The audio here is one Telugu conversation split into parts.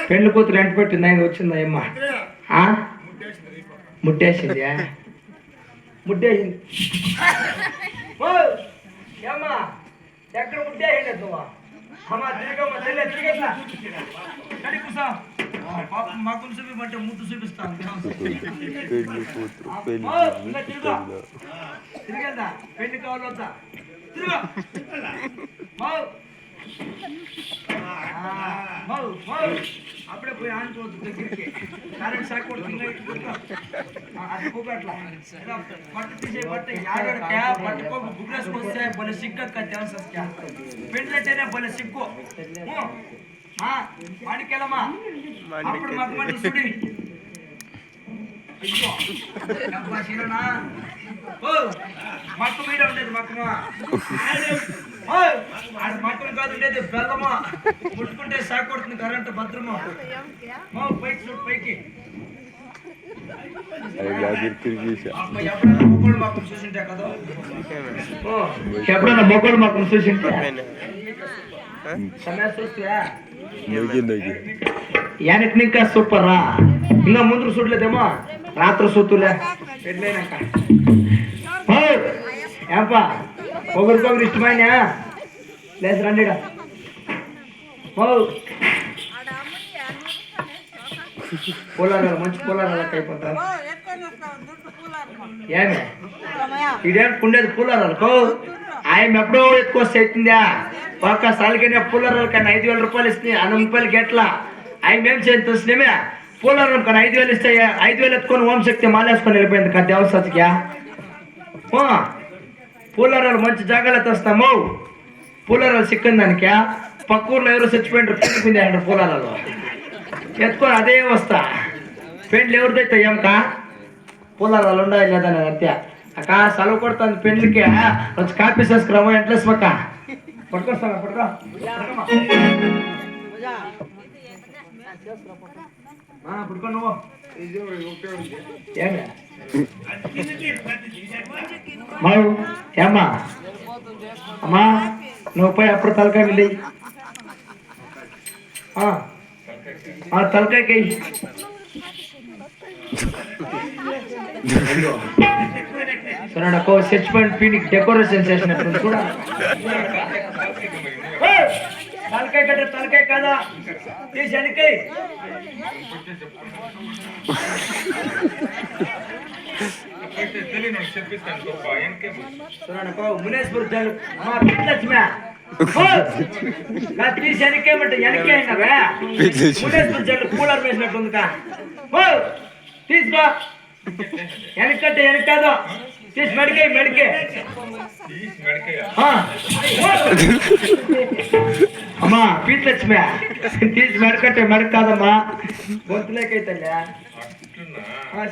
పెళ్లి కూతురు ఎంట పెట్టింది ఆయన వచ్చిందా అమ్మ ముట్టేసింది ముట్టేసింది ఏమ్మా ఎక్కడ ముట్టేసింది నువ్వు అమ్మా తిరగమ్మ తెల్లే తిరిగేసా మాకు చూపిమంటే ముట్టు చూపిస్తాను తిరిగేదా పెళ్లి కావాలి వద్దా తిరుగు అప్పుడే పోయి ఆనుకోవద్దు దగ్గరికి కరెంట్ షాక్ కొడుతుంది అది పోగట్లా పట్టు తీసే బట్ట పట్టుకోక గుడ్రేసుకొస్తే భలే సిగ్గక్క తెలుసా పెళ్ళంటేనే భలే సిగ్గు మాడికెళ్ళమా అప్పుడు మాకు మంచి సుడి అయ్యో మక్క మీద ఉండేది మక్కమా మక్కలు కాదు ఉండేది బెల్లమా ముట్టుకుంటే షాక్ కొడుతుంది కరెంట్ భద్రమా పైకి చూడు పైకి ఎప్పుడైనా మొక్కలు మాకు చూసింటే కదా ఎప్పుడైనా మొక్కలు మాకు చూసింటే వెనక్కి ఇంకా సూపర్ రా ఇంకా ముందు చూడలేదేమో రాత్రి సూతులే పెళ్ళైనాక ఏంపా ఒకరికొకరు ఇష్టమైన లేదు రండి పోలారాలు మంచి పోలారాలు అయిపోతారు ఏమే ఇదేం ఉండేది పూలారాలకు ఆయన ఎప్పుడో ఎత్తుకొస్తే అవుతుందా ఒక్క సాలకైనా పూలారాలు కన్నా 5,000 రూపాయలు ఇస్తుంది 6 రూపాయలకి ఎట్లా ఆయన ఏం చేయండి తెలిసినమే పూలారం కన్నా 5,000 ఇస్తాయి 5,000 ఎత్తుకొని ఓంశక్తి మాలేసుకొని వెళ్ళిపోయింది కదా దేవసతిగా పూలారాలు మంచి జాగ్రత్త వస్తాము పూలారాలు సిక్కిన దానికి పక్క ఊర్లో ఎవరు చచ్చిపోయింటారు పెళ్ళిపోయింది అంటారు పూలారాలు ఎత్తుకొని అదే వస్తా పెండ్లు ఎవరిదైతే ఏమకా పూలారాలు ఉండాలి లేదని అంతే అక్క సెలవు కొడుతుంది పెళ్ళికి వచ్చి కాపీ చేసుకురామో ఎంట్లెస్ పక్క పట్టుకొస్తాను పట్టుకో పట్టుకో నువ్వు ఏమే ఏమ్మా అమ్మా నువ్వు పోయి అప్పుడు తలకాయ వెళ్ళి తలకాయకి చూడండి చచ్చిపోయిన పీనికి డెకరేషన్ చేసినట్టు చూడ తలకాయ కట్ట తలకాయ కదా తీసి వెనక్కి మునేశ్వర్ లక్ష్మి తీసి వెనకేమంటే వెనకే అయినవే మునేశ్వర్ జల్లు కూలర్ వేసినట్టుందికా తీసుకో వెనకంటే వెనక కాదు తీసి మెడికే మెడికే అమ్మా పీట్ లక్ష్మి తీసి మెడకట్టే మెడక కాదమ్మా గొంతులేకైతలే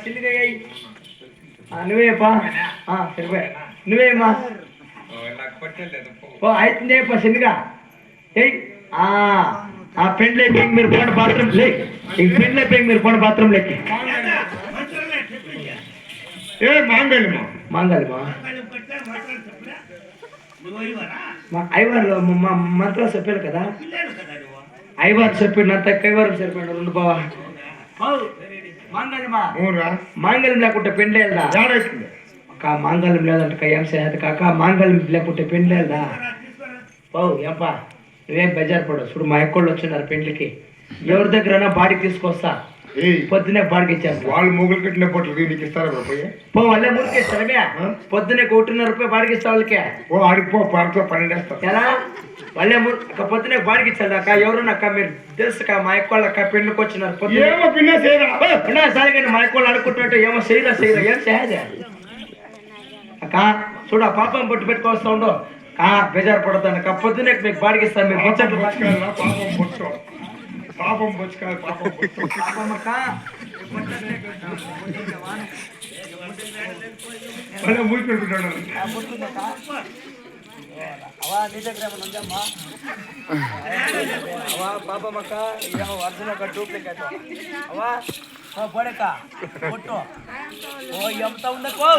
సిల్లిగా నువ్వేపా సరిపోయా నువ్వేమ్మా అవుతుందేపా సిల్లిగా ఫ్రెండ్ అయిపోయి మీరు పోయిన బాత్రూమ్ లే ఫ్రెండ్ అయిపోయి మీరు పోయిన బాత్రూమ్ లెక్కి మాంగళ్యమా మాంగళ్యమా ఐవారు మంత్రాలు చెప్పారు కదా ఐవారు చెప్పినంత కైవారం సరిపోయాడు 2 బావా మాంగళ్యం లేకుంటే పెండ్లి వెళ్దా అక్క మాంగళ్యం లేదంట ఏం చేయాలి కాక మాంగళ్యం లేకుంటే పెండ్లి వెళ్దా ఏంపా నువ్వేం బెజారు పడవు చూడు మా ఎక్కోళ్ళు వచ్చినారు పెండ్లికి ఎవరి దగ్గరైనా బాడీకి తీసుకొస్తా పొద్దునే బాడికి ఇచ్చేస్తా. వాళ్ళు మొగులు కట్టిన పొట్లు నీకు ఇస్తారా పోయి? పో వాళ్ళే మురికి ఇస్తారమే. పొద్దునే 1.5 రూపాయలు బాడికి ఇస్తా వాళ్ళకే. ఓ ఆడికి పో, పరతో 12 వేస్తావు. ఎలా వాళ్ళే పొద్దునే బాడికి ఇచ్చాడు అక్క. ఎవరున్నాక మీరు తెలుసుక మా ఎక్కువ అక్క పెళ్ళికి వచ్చినారు. పొద్దున ఏమో పిన్న చేయరా సరే కానీ మా ఎక్కువ ఆడుకుంటున్నట్టు ఏమో చేయరా ఏం చేయదే అక్క. చూడు ఆ పాపం బొట్టు పెట్టుకొస్తా ఉండు బేజారు పడతాను అక్క. పొద్దునే మీకు బాడికి ఇస్తాను. మీరు ముచ్చట్లు పాపం బొచ్చుకాదు పాపం అక్క. మూసుకుంటున్నాడు. అవా నీ దగ్గర ఏమైనా ఉందమ్మా? అవా పాపమ్మక్క ఏమో ఒరిజినల్ డూప్లికేట్ అవా పడక కొట్టు. ఓ ఎంత ఉందకో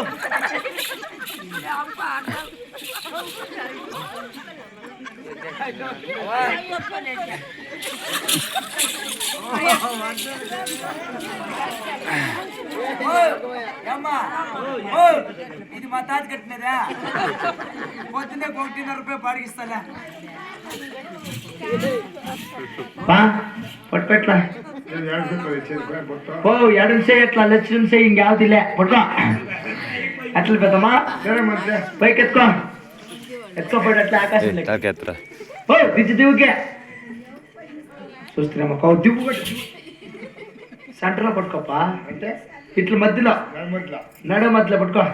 ఇది మా తాత కట్టినదా? పొద్దున్నే 1.5 రూపాయలు పాడిగిస్తా. పొట్టుపెట్లా ఓ ఎడం చేయి ఎట్లా లక్ష్యం చేయి ఇంకేవతిలే పొట్టు అట్లా పెద్దమ్మా. పైకి ఎత్తుకో ఎత్తుకోపోయి అట్లా ఆకాశం ఓ దిచ్చు దివుకే చూస్తున్నామా కౌ దివ్వు సెంటర్లో పట్టుకోప్పా. అంటే ఇట్లా మధ్యలో నడు మధ్యలో పట్టుకో.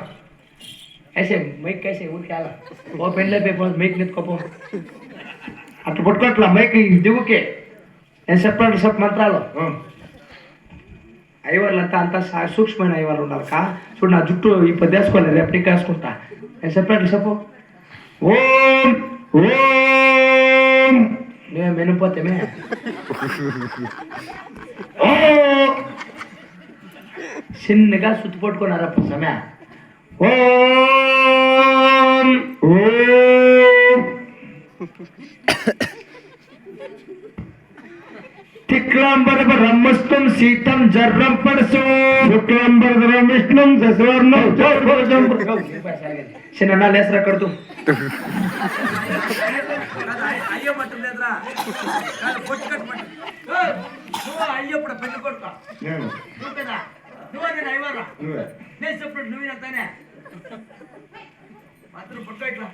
ऐसे మైక్ कैसे ఊరికే అలా ఓ పెళ్ళే పేపర్ మైక్ నెత్తుకోపో. అట్లా పట్టుకో అట్లా మైక్ దిగుకే. నేను చెప్పాను మంత్రాలు ఐవర్లంతా అంతా సూక్ష్మమైన ఐవర్లు ఉన్నారు కా. చూడు నా జుట్టు ఇప్పుడు వేసుకోలేదు, రేపు నీకు వేసుకుంటా. నేను చెప్పాను చెప్పు. ఓం ఓం మేము వినిపోతేమే చిన్నగా సుత్తు పట్టుకున్నారప్ప సమయ. ఓం ఓం తిక్లాంబరమస్తం సీతం జర్రం పడసు శుక్లాంబరధరం విష్ణుం దశవర్ణం చిన్న లేసరా కడుతూ అయ్యో పట్టులేదురా అయ్యప్పుడు పెళ్లి కొడుకో నువ్వు కదా నువ్వు అయ్యవారా నేను చెప్పినట్టు నువ్వు వెళ్తానే మాత్రం పట్టుకో ఇట్లా.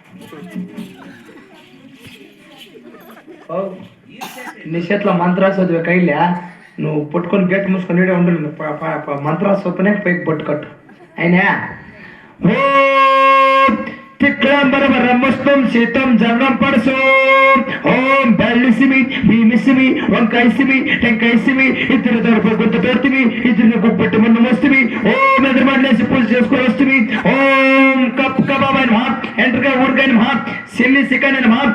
నీ చేతిలో మంత్రాసు చదివే కైలే నువ్వు పట్టుకొని గేట్ మూసుకొని ఉండు. మంత్రాసు చొప్పునే పైకి పట్టుకట్టు అయినా. తిక్లాంబరమస్తం సీతం జర్రం పడసు ఓం బెల్లిసిమి భీమిసిమి వంకాయసిమి టెంకాయసిమి ఇద్దరు తరపు గుంత పెడుతుంది ఇద్దరిని గుప్పెట్టు ముందు వస్తుంది. ఓం ఎదురుమాటలేసి పూజ చేసుకొని వస్తుంది. ఓం కప్ కబాబైన మహా ఎంటగా ఊరికైన మహా సిల్లి సిక్కైన మహా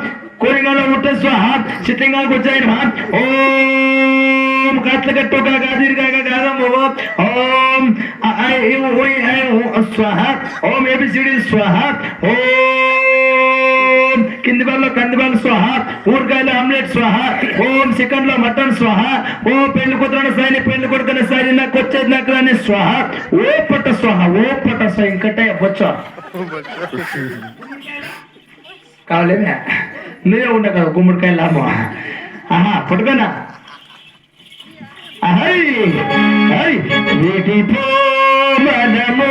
కోరింగాలో ఉంటే స్వాహ చిత్తంగాలకు వచ్చాయన మహా. ఓం కాట్లగట్టు గాదీర్గా గాదం ఓం స్వాహ ఓం ఏబిసిడి స్వాహ ఓం కింది బాల్లో కంది బాల్ స్వాహ ఊరగాయలో ఆమ్లెట్ స్వాహ ఓం చికెన్ లో మటన్ స్వాహ ఓ పెళ్లి కుదరని సాయి పెళ్లి కొడుకుని సాయి నాకు వచ్చేది నాకు రాని స్వాహ ఓ పట్ట స్వాహ ఓ పట్ట స్వాహ ఇంకటే బొచ్చ కావాలేమే నువ్వే ఉండ కదా గుమ్మడికాయ లాభం. ఆహా పట్టుకోనా వీటితో మనము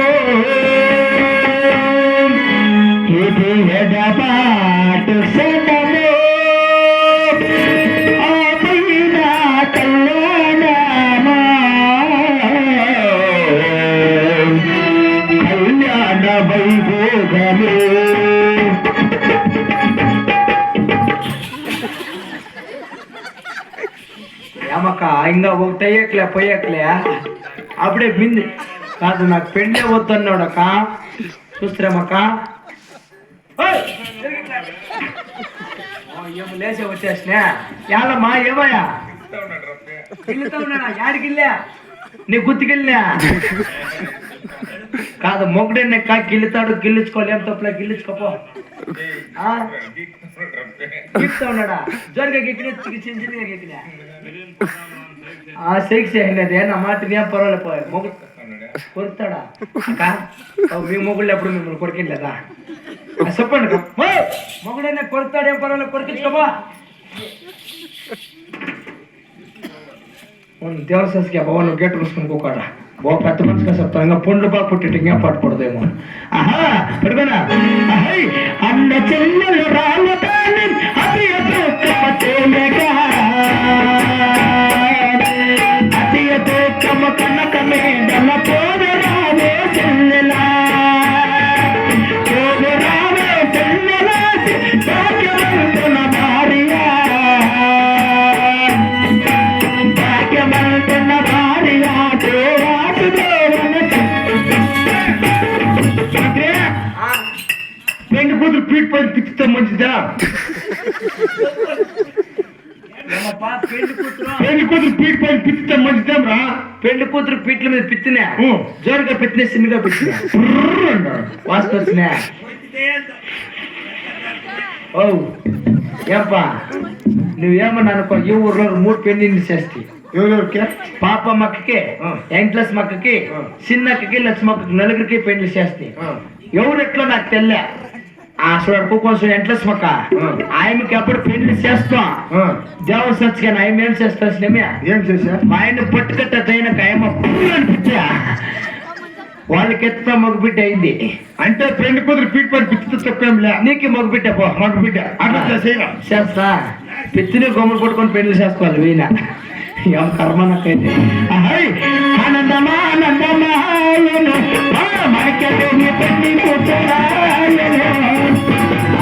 ఇది ఎడబాటు సనము ఆపైన కళ్యాణమా కళ్యాణ వైభోగమే. ఏమక్క ఇంకా ఒకటయ్యట్లే పోయట్లే అప్పుడే బింది కాదు నాకు పెళ్ళే వద్దన్నాడక్క. చూస్తామక్క ఏమో లేచే వచ్చేసిన యాలమ్మా ఏమయ్యా గిల్లుతా ఉన్నాడా యాడికిల్లే నీ గుర్తుకెళ్ళా కాదు మొగుడే కా గిల్లుతాడు గిల్లుచుకోవాలి ఏం తప్పులే గిల్లుచుకోపో. గిక్తా ఉన్నాడా జోరుగా గిక్కిన చిన్నగా గిక్కినా శేక్ చేయలేదు నా మాట ఏం పర్వాలేదు మొగ్గు కొరుతాడా మీ మొగుళ్ళు ఎప్పుడు మిమ్మల్ని కొరికిందా చెప్పండి మొగుడైనా కొరుతాడేం పర్వాలేదు కొరికించుకోబా. దేవసకి బాబా నువ్వు గేట్ మూసుకుని పోకాడా బాబు పెద్ద మనిషిగా చెప్తాను ఇంకా పండ్లు బాగా పుట్టి ఇంకా పడకూడదేమో ఆహా పడుకోనా అన్న చెల్లెలు రాలతాని అతి అతి కనకమే నల్ల పోదు రావే చెల్లెలా పోదు రావే చెల్లెలా భాగ్యవంతుల భార్యా భాగ్యవంతుల భార్యా దేవాసు దేవన పెళ్లి కూతురు పీట్ పైన పిచ్చితే మంచిదా పెళ్లి కూతురు పీట్ పైన పిచ్చితే మంచిదేం రా పెళ్లి కూతురు పీట్ల మీద పిత్తినా జోరుగా పెట్టిన సిమ్మిగా పెట్టినా వాస్తు వచ్చినా ఓ ఏప్పా నువ్వేమన్నా అనుకో ఈ ఊర్లో 3 పెళ్లిళ్ళు చేస్తాయి ఎవరెవరికి పాపమ్మకి ఎంట్లస్ మక్కకి చిన్నక్కకి లక్ష్మక్కకి నలుగురికి పెళ్లి చేస్తాయి ఎవరెట్లో నాకు తెల్లే ఆ చూడకు కొంచెం ఎంట్లస్ మక్క ఆయనకి అప్పుడు పెళ్లి చేస్తాం దేవ సచ్చిగా ఆయన ఏం చేస్తా ఏం చేశా మా ఆయన పట్టుకట్ట తైనక ఆయమ్మ అనిపించా వాళ్ళకి ఎత్తుతా మగబిడ్డ అయింది అంటే పెళ్లి కూతురు పీట్ పైన పిచ్చితే చెప్పేంలే నీకు మగబిడ్డ పో మగబిడ్డ అట్లా చేయరా చేస్తా పిత్తిని గొమ్మలు కొట్టుకొని పెళ్లి చేసుకోవాలి వీణ ఏం కర్మ నాకైతే ఆనందమా ఆనందమాయను మనకెళ్ళి పెళ్లి కూతురాయను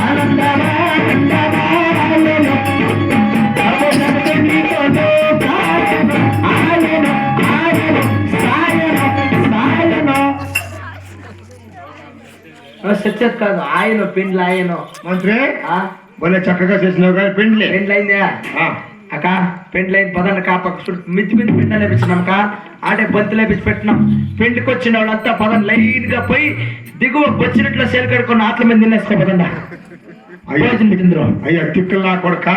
ఆనందమా ఆనందమాయను ఆయను ఆయను సాయను సాయను సత్యత్ కాదు ఆయన పెండ్లు ఆయన మంత్రి భలే చక్కగా చేసినావు కానీ పెండ్లే పెండ్లైందా అక్క పెండ్లైంది పదండి కాపక్క మిద్ది మీద పెండ లేపించినాంక ఆడే బంతి లేపించి పెట్టినాం పెండ్లికి వచ్చిన వాళ్ళంతా పదం లైన్ గా పోయి దిగువ వచ్చినట్లు సేల్ కడుకున్న ఆటల మీద తినేస్తే పదండి అయ్యా తిక్కల్లా కొడక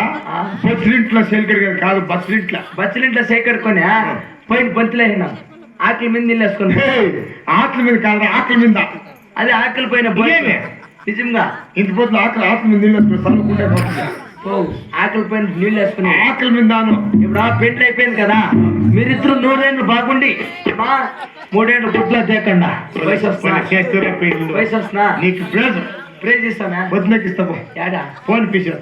బస్సులింట్లో సేల్ కడిగేది కాదు బస్సులింట్లో సేకడుకొని పోయి బంతిలో అయినాం ఆకలి మీద నిల్లేసుకొని ఆకలి మీద కాదు ఆకలి మీద అదే ఆకలి పోయిన నిజంగా ఇంటి పోతున్న ఆకలి మీద నీళ్ళు సన్నుకుంటే ఆకలి పైన నీళ్ళు వేసుకుని ఆకలి మీద ఇప్పుడు ఆ పెండ్లి అయిపోయింది కదా మీరిద్దరు 100 ఏళ్ళు బాగుండి 3 ఏళ్ళు గుడ్లో తేకుండా వయసు వస్తున్నా నీకు ప్రేజ్ ఇస్తానా బొద్దునకి ఇస్తా ఏడా ఫోన్ పీసా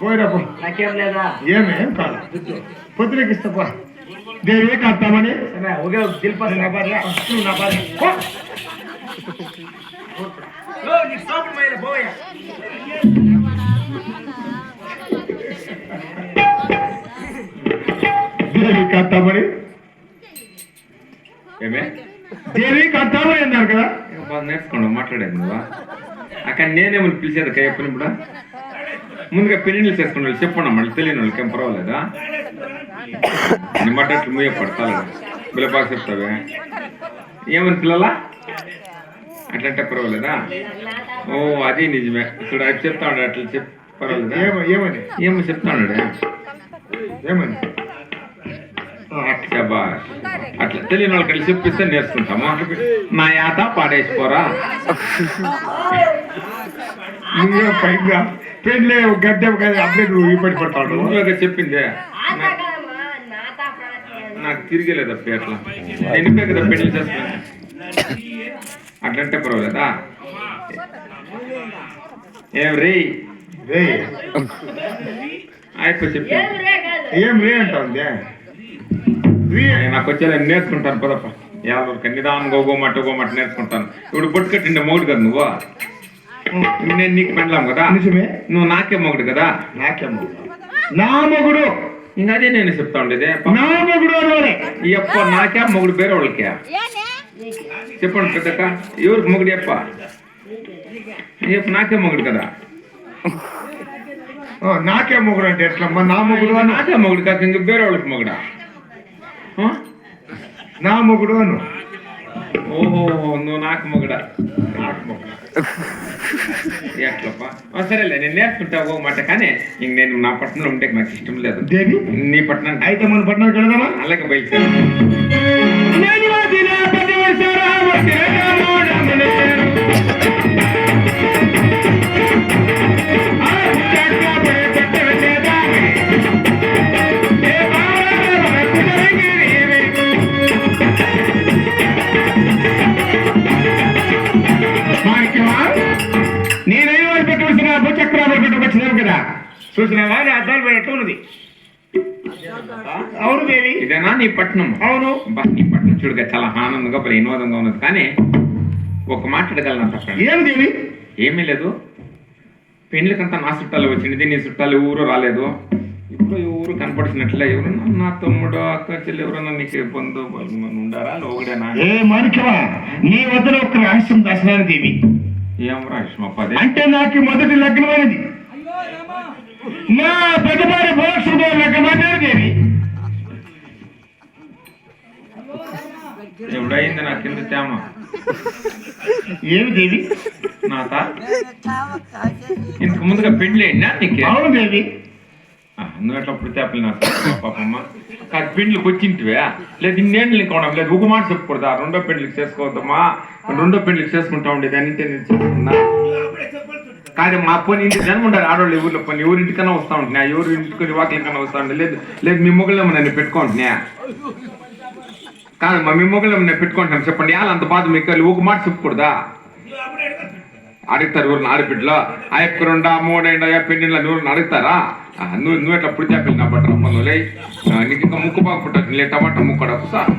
పోయిరా పో నాకేం లేదా ఏమేం కాదు పొద్దునకి ఇస్తా దేవే కడతామని ఒకే దిల్పస్ నా భార్య నా భార్య దేవి కడతామని దేవి కడతామని అన్నారు కదా నేర్చుకోండి మాట్లాడేది నువ్వా అక్కడ నేనేమని పిలిచేది కయ్యప్పని ఇప్పుడు ముందుగా పెళ్లిళ్ళు చేసుకున్న చెప్పండి మళ్ళీ తెలియని వాళ్ళకి ఏం పర్వాలేదా నిమ్మటట్లు మూయ పడతాడు బిల్లబాగా చెప్తావే ఏమని పిల్లలా అట్లంటే పర్వాలేదా ఓ అది నిజమే ఇక్కడ అది చెప్తా ఉండే అట్లా పర్వాలేదా ఏమని ఏమో చెప్తా ఉన్నాడే ఏమని అట్లా తెలియని వాళ్ళకి వెళ్ళి చెప్పిస్తే నేర్చుకుంటాము నా యాత పాడేసిపోరా నువ్వే పైగా పెళ్ళే గడ్డ అప్పుడే నువ్వు ఇప్పటి పడతాడు నువ్వుగా చెప్పిందే నాకు తిరిగేలేదప్పి అట్లా ఎన్నిపే కదా పెళ్లి చేసుకున్నా అట్లంటే పర్వాలేదా ఏం రే అయిపో చెప్పి ఏం రే అంటుంది నాకు వచ్చేలా నేర్చుకుంటాను పదప్ప ఎవరికి నిదానంగా గోమట్ట నేర్చుకుంటాను ఇప్పుడు బొట్టు కట్టిండే మొగుడు కదా నువ్వు నేను నీకు పెండ్లాం కదా నిజమే నువ్వు నాకే మొగుడు కదా నాకే మొగుడు నా మొగుడు ఇంకా అదే నేను చెప్తా ఉండేది నా మొగుడు ఎప్ప నాకే మొగుడు పేరు వాళ్ళకే చెప్పండి పెద్దక్క ఎవరికి మొగుడు ఎప్ప నాకే మొగుడు కదా నాకే మొగుడు అంటే ఎట్లమ్మా నా మొగుడు నాకే మొగుడు కాక ఇంక వేరే వాళ్ళకి మొగుడా నా మొగుడు అను ఓహో నువ్వు నాకు మొగుడా ఎట్లప్పా సరేలే నేను నేర్చుకుంటావు మాట కానీ ఇంక నేను నా పట్టణంలో ఉంటే నాకు ఇష్టం లేదు దేవి నీ పట్టణం అయితే మన పట్టణానికి వెళ్దామా అలాగే బయలుదేరు చూసినావా నా అద్దాలు పెట్టు ఉన్నది. అవును దేవి. ఇదేనా నీ పట్నం? అవును. బా, నీ పట్నం చూడగా చాలా ఆనందంగా వినోదంగా ఉన్నది. కానీ ఒక మాట్లాడగలను తప్ప ఏమి దేవి? ఏమీ లేదు. పెళ్ళికంతా నా చుట్టాలు వచ్చినది, నీ చుట్టాలు ఎవరు రాలేదు. ఇప్పుడు ఎవరు కనపడినట్లే. ఎవరన్నా నా తమ్ముడు అక్క చెల్లి ఎవరన్నా నీకు బంధువులు ఉండారా? ఒకడేనా? ఏ మాణిక్యమా, నీ వద్ద ఒక రహస్యం దాసనాను దేవి. ఏం రాష్ట్రమప్పది? అంటే నాకు మొదటి లగ్నమైనది. నా పెద్దవారి భోక్షుడు లగ్నమైనది దేవి. ఎవడైంది నా కింద తేమ? ఏమి దేవి? నాత ఇంతకు ముందుగా పెళ్లి అయినా నీకు? అవును దేవి. నువ్వు ఎట్లా పుడితే నా పాపమ్మ కాదు. పెండ్లికి వచ్చింటివే లేదు ఇన్నేళ్ళు ఇంకోవడం లేదు. ఒక మాట చెప్పకూడదా? రెండో పెండ్లికి చేసుకోవద్దమ్మా. రెండో పెండ్లికి చేసుకుంటా ఉండేది అన్నింటి నేను చేసుకున్నా కాదు. మా పని ఇంటి జనం ఉండాలి. ఆడవాళ్ళు ఎవరిలో పని ఎవరి ఇంటికన్నా వస్తూ ఉంటున్నా, ఎవరి ఇంటికి వాకిలికన్నా వస్తూ ఉండే. లేదు లేదు మీ మొగలేమో నన్ను పెట్టుకుంటున్నా కాదు. మా మీ మొగలేమో నేను పెట్టుకుంటున్నాను. చెప్పండి వాళ్ళు అంత బాధ మీకు ఒక మాట చెప్పకూడదా? అడుగుతారు ఎవరిని ఆడబిడ్డలో ఆ యొక్క 2 3 పెళ్లిళ్ళ నువ్వు అడుగుతారా? నువ్వు ఎట్లా పుడితే పెళ్ళి నా బట్ట రమ్మనులే. నీకు ఇంకా ముక్కు బాగా పుట్టదు లే. టమాటా ముక్కడకు సార్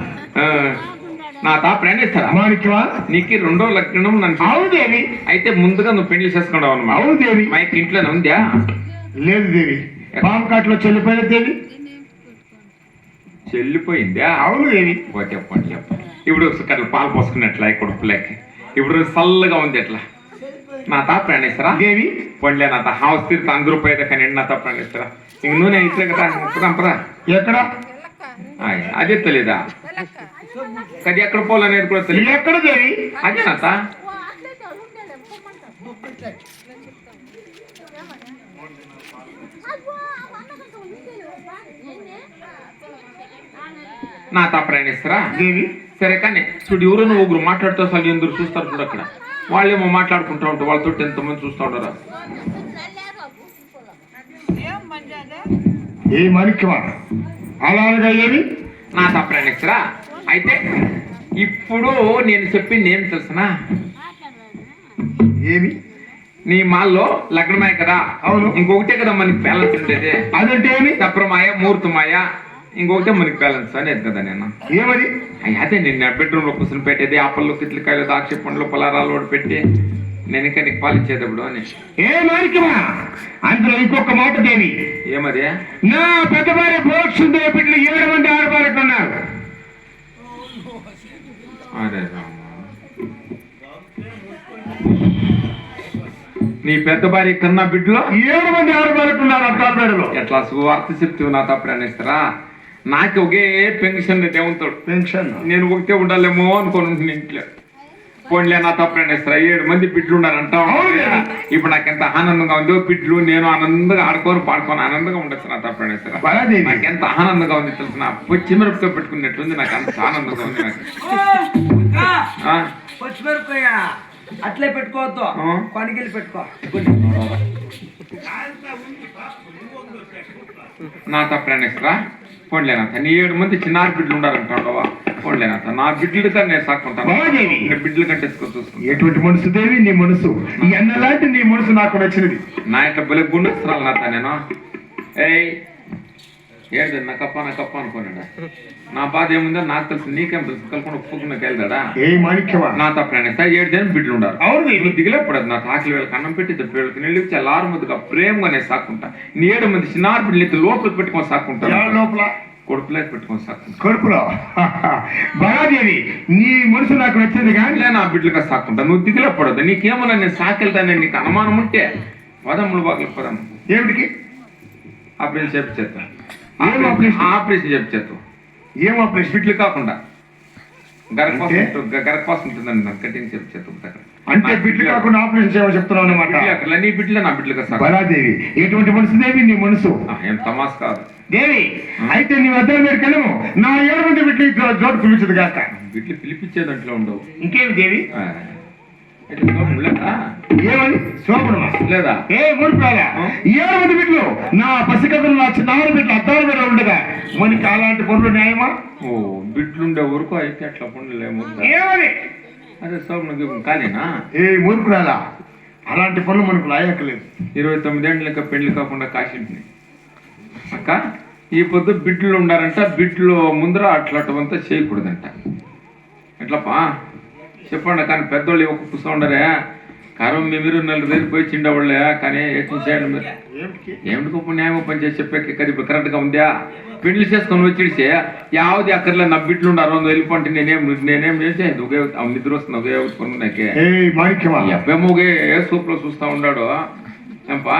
నా తా ప్రేణిస్తారా? మాణిక్యమా, నీకు రెండో లగ్నం నన్ను. అవును దేవి. అయితే ముందుగా నువ్వు పెళ్లి చేసుకున్నావు అన్నమాట. అవును దేవి. మా యొక్క ఇంట్లోనే ఉందా? లేదు దేవి. పామకాట్లో చెల్లిపోయిన దేవి. చెల్లిపోయిందా? అవును దేవి. చెప్పండి చెప్పండి. ఇప్పుడు అట్లా పాలు పోసుకున్నట్లా కొడుకులేక ఇప్పుడు చల్లగా ఉంది ఎట్లా? నా తా ప్రాణిస్తారా దేవి? పండ్లే నా హౌస్ తీరు ₹100 కానీ నా తా ప్రాణిస్తారా? ఇంక నూనె ఇట్లే కదా పదా ఎక్కడ? అదే తెలీదా? అది ఎక్కడ పోవాలనేది కూడా తెలియదు. ఎక్కడ దేవి? అదే నా తా నా తా ప్రయాణిస్తారా దేవి? సరే కానీ చూడు ఎవరైనా ఒకరు మాట్లాడుతూ అసలు ఎందుకు చూస్తారు చూడు అక్కడ వాళ్ళేమో మాట్లాడుకుంటూ ఉంటారు. వాళ్ళతో ఎంతమంది చూస్తూ ఉంటారా? ఏ మాణిక్యమా అలాగా ఏమి? నా తా ప్రయాణిస్తారా? అయితే ఇప్పుడు నేను చెప్పింది ఏం తెలుసునా? ఏమి? నీ మాల్లో లగ్నమాయ కదా? అవును. ఇంకొకటే కదా మనకి బ్యాలెన్స్ ఉండేది. అదంటే ఏమి? సప్రమాయ మూర్తమాయ ఇంకొకటే మనకి బ్యాలెన్స్ అనేది కదా. నేను ఏమది? అదే నేను బెడ్రూమ్ లో కూర్చొని పెట్టేది. ఆపల్లో కిట్లకాయలు ద్రాక్ష పండ్లు పలారాలు కూడా పెట్టి నేను ఇంకా నీకు పాలిచ్చేటప్పుడు అని. ఏ మాణిక్యమా, అందులో ఇంకొక మాట దేవి. ఏమది? నా పెద్దవారి భోక్షుడు బిడ్డలు 7 మంది ఆడవాళ్ళకు ఉన్నారు. అరే రామ, నీ పెద్ద భార్య కన్నా బిడ్డలో 7 మంది ఆడవాళ్ళకు ఉన్నారు. అద్దాల పేరులో ఎట్లా శుభవార్త చెప్తూ నా తప్పు నాకు ఒకే పెన్షన్ దేవుతాడు. పెన్షన్ నేను ఒకటే ఉండాలేమో అనుకోను ఇంట్లో. పోన్లే నా తప్పు 7 మంది బిడ్డలు ఉన్నారంట. ఇప్పుడు నాకు ఎంత ఆనందంగా ఉందో. బిడ్డలు నేను ఆనందంగా ఆడుకోని పాడుకొని ఆనందంగా ఉండొచ్చు. నా తప్పు నాకు ఎంత ఆనందంగా ఉంది తెలుసు. నా పచ్చిమిరపకాయ పెట్టుకున్నట్లుంది. నాకు అంత ఆనందంగా ఉంది. నాకు పచ్చిమిరపకాయ అట్లే పెట్టుకోవద్దు, కొనికెళ్ళి పెట్టుకో. నా తప్పు పోన్లేనంత నీ 7 మంది చిన్నారు బిడ్డలు ఉండాలంటావా? పోన్లేనంత నా బిడ్డలతో నేను సాక్కుంటాను. బిడ్డలు కంటే చూసుకుంటాను. ఎటువంటి మనసు దేవి నీ మనసు? ఈ అన్నలాంటి నీ మనసు నాకు నచ్చినది. నా ఇట్లా బలి గుండెస్తున్నాను నాత నేను. ఏయ్ ఏంటి నా కప్ప అనుకోనాడా? నా బాధ ఏముందో నాకు తెలుసు, నీకేం తెలుసు? కలుపుకొని ఒప్పుకున్నా వెళ్తాడా? ఏ మాణిక్యమా, నా తప్పు 7 జనం బిడ్డలు ఉండాలి. అవును. దిగలేపడదు నా తాకిలి వీళ్ళకి అన్నం పెట్టి వీళ్ళకి నీళ్ళు ఇచ్చి అలారు ముద్దుగా ప్రేమగా నేను సాక్కుంటా. నీ 7 మంది చిన్నారు బిడ్డలు లోపలికి పెట్టుకొని సాక్కుంటా. లోపల కొడుకులేక పెట్టుకొని సాక్కుంటా. కడుపులో బాలాదేవి నీ మనసు నాకు నచ్చింది. కానీ నా బిడ్డలుగా సాక్కుంటా. నువ్వు దిగలేపడదు. నీకేమన్నా నేను సాకెళ్తానని నీకు అనుమానం ఉంటే పదములు బాగులు పదము. ఏమిటికి? ఆపరేషన్ చేపిచేస్తాను. ఏం ఆపరేషన్? ఆపరేషన్ చేపిచేస్తావు. ఏం ఆపరేషన్? బిడ్లు కాకుండా గర్భపాసం ఉంటుందండి. నాకు కటింగ్ చేపిచేస్తాం. అంటే బిడ్లు కాకుండా ఆపరేషన్ చేయమని చెప్తున్నావు అన్నమాట. నీ బిడ్డలే నా బిడ్డలుగా సాకు. బలాదేవి ఎటువంటి మనసు దేవి నీ మనసు? ఏం తమాస్ కాదు దేవి. అయితే నీ వద్ద మీరు కలము నా 7 మంది బిడ్డలు జోటు పిలిచదు కాక. బిడ్లు పిలిపించే దాంట్లో ఉండవు. ఇంకేమి దేవి? అయితే లేదా? ఏమని శోభనమా లేదా? ఏ ముడిపాల 7 మంది బిడ్డలు నా పసికథలు నా చిన్నారు బిడ్డలు అద్దాల మీద ఉండగా మనకి అలాంటి పనులు న్యాయమా? ఓ బిడ్లుండే వరకు అయితే అట్లా పనులు ఏమో. ఏమని? అదే శోభన కాదేనా? ఏ మూర్ఖురాలా, అలాంటి పనులు మనకు లాయక్కలేదు. 29 ఏళ్ళు ఇంకా పెళ్లి కాకుండా కాసింటిని అక్క. ఈ పొద్దు బిడ్డలు ఉండారంట, బిడ్డలు ముందర అట్లాంటివంతా చేయకూడదంట. ఎట్లప్పా చెప్పండి. కానీ పెద్దోళ్ళు ఒక పుస్తకం ఉండరే కారం మీరు 4 రోజులు పోయి చిండవాళ్ళే. కానీ ఏం చేయడం మీరు ఏమిటి న్యాయం పని చేసి చెప్పే కది కరెక్ట్గా ఉందా? పెళ్లి చేసుకొని వచ్చిడిసే యావది అక్కర్లే నా బిడ్డలు ఉండారు వెళ్ళిపోంటే నేనేం చేసేది ఒకే నిద్ర వస్తుంది ఒకే కొను నాకే ఎప్పేమో ఒకే సూప్లో చూస్తూ ఉన్నాడు ఏంపా.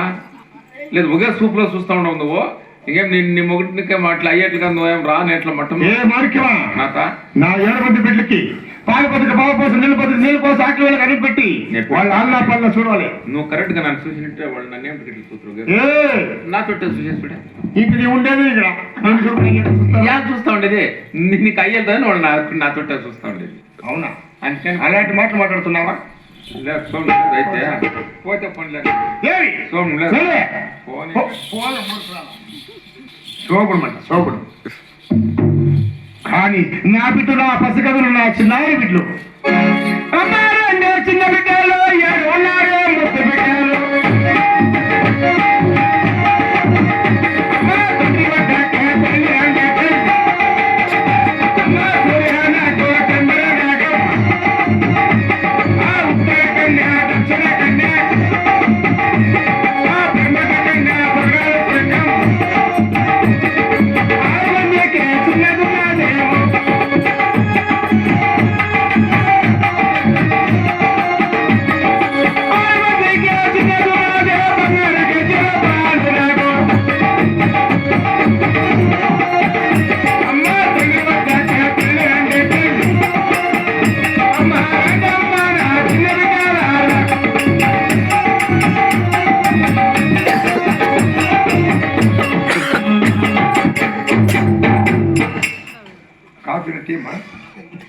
లేదు ఒకే సూప్లో చూస్తూ ఉండవు నువ్వు. ఇంకేం నీ మొగటికే అట్లా అయ్యేట్లుగా నువ్వేం రా ఎట్లా మట్టం నాత నా 7 మంది బిడ్డలకి పాలు పద్ధతి పాలు కోసం నీళ్ళు కోసం ఆటలు వేళ కనిపి పెట్టి వాళ్ళ అల్లా పళ్ళ చూడాలి. నువ్వు కరెక్ట్ గా నన్ను చూసినట్టే వాళ్ళు నన్ను ఏమిటి చూస్తారు నా తొట్టే చూసేసుడే. ఇంక నీ ఉండేది ఇక్కడ చూస్తా ఉండేది నీకు అయ్యేదని వాళ్ళు నా తొట్టే చూస్తా ఉండేది. అవునా? అందుకని అలాంటి మాటలు మాట్లాడుతున్నావా? లేదు సోము అయితే పోతే పనిలేదు సోము లేదు శోభుడు కానీ నా బిడ్డలు నా పసిగదులు నా చిన్నారి బిడ్డలు